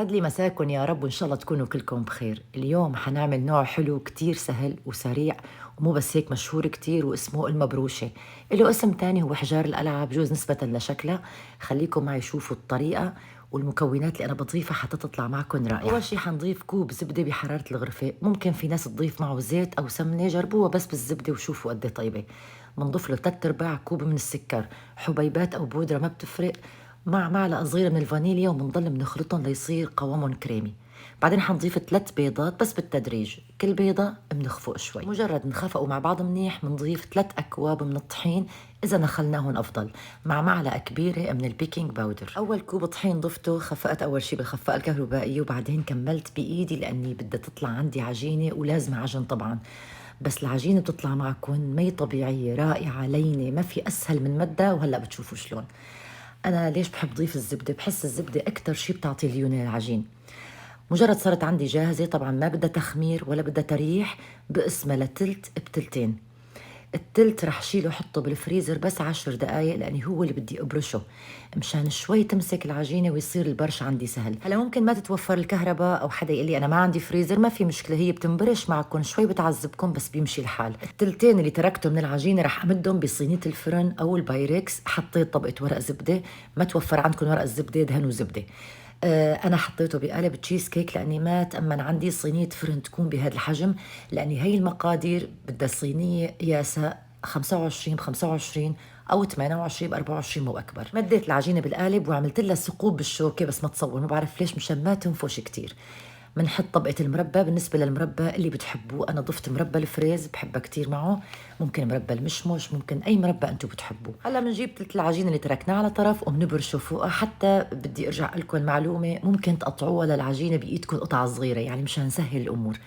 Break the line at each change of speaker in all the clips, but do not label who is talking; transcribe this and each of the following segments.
يسعد لي مساكن يا رب، وإن شاء الله تكونوا كلكم بخير. اليوم حنعمل نوع حلو كتير سهل وسريع، ومو بس هيك مشهور كتير، واسمه المبروشة. له اسم تاني هو حجار القلعة بجوز نسبة لشكلها. خليكم معي شوفوا الطريقة والمكونات اللي أنا بضيفها حتى تطلع معكم رائعة. أول شي حنضيف كوب زبدة بحرارة الغرفة، ممكن في ناس تضيف معه زيت أو سمنة، جربوها بس بالزبدة وشوفوا قد إيه طيبة. بنضيف له 3/4 كوب من السكر، حبيبات أو بودرة ما بتفرق، مع معلقة صغيرة من الفانيليا، وبنضل بنخلطهم ليصير قوامهم كريمي. بعدين حنضيف 3 بيضات بس بالتدريج، كل بيضة بنخفق شوي. مجرد نخفقوا مع بعض منيح بنضيف 3 أكواب من الطحين، إذا نخلناهم أفضل، مع معلقة كبيرة من البيكنج باودر. أول كوب طحين ضفته، خفقت أول شي بالخفاقة الكهربائية، وبعدين كملت بإيدي لأني بدها تطلع عندي عجينة ولازم عجن طبعا. بس العجينة بتطلع معكم مي طبيعية رائعة لينة، ما في أسهل من مدة، وهلأ بتشوفوا شلون. أنا ليش بحب ضيف الزبدة؟ بحس الزبدة أكتر شي بتعطي ليونة للعجين. مجرد صارت عندي جاهزة، طبعا ما بدها تخمير ولا بدها تريح، بقسمها لتلت بتلتين. التلت رح شيله حطه بالفريزر بس 10 دقايق، لأني هو اللي بدي أبرشه مشان شوي تمسك العجينة ويصير البرش عندي سهل. هلا ممكن ما تتوفر الكهرباء أو حدا يقول لي أنا ما عندي فريزر، ما في مشكلة، هي بتنبرش معكم شوي، بتعذبكم بس بيمشي الحال. التلتين اللي تركته من العجينة رح أمدهم بصينية الفرن أو البايركس. حطيت طبقة ورق زبدة، ما توفر عندكم ورق الزبدة دهنوا زبدة. أنا حطيته بقالب تشيز كيك لأني ما تأمن عندي صينية فرن تكون بهذا الحجم، لأني هي المقادير بدها صينية قياسها 25 ب25 أو 28 ب24 مو أكبر. مديت العجينة بالقالب وعملت لها ثقوب بالشوكة، بس ما تصور، ما بعرف ليش، مشان ما تنفش كتير. بنحط طبقة المربى. بالنسبة للمربى اللي بتحبوه، أنا ضفت مربى الفريز بحبها كتير معه، ممكن مربى المشمش، ممكن أي مربى أنتم بتحبوه. هلا بنجيب تلت العجينة اللي تركناها على طرف وبنبرشه فوقها. حتى بدي أرجع لكم المعلومة، ممكن تقطعوها للعجينة بإيدكم قطع صغيرة، يعني مشان نسهل الأمور.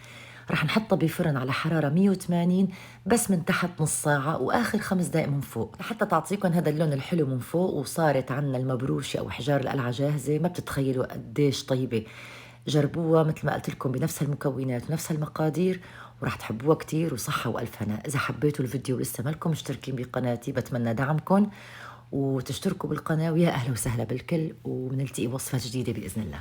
رح نحطها بفرن على حرارة 180 بس من تحت نص ساعة، وآخر 5 دقايق من فوق، لحتى تعطيكم هذا اللون الحلو من فوق. وصارت عنا المبروشة أو حجار القلعة جاهزة، ما بتتخيلوا قديش طيبة. جربوها مثل ما قلت لكم بنفس المكونات ونفس المقادير، وراح تحبوها كتير، وصحة وألف هنا. إذا حبيتوا الفيديو ولسه مالكم مشتركين بقناتي، بتمنى دعمكم وتشتركوا بالقناة، ويا أهلا وسهلا بالكل، ونلتقي بوصفات جديدة بإذن الله.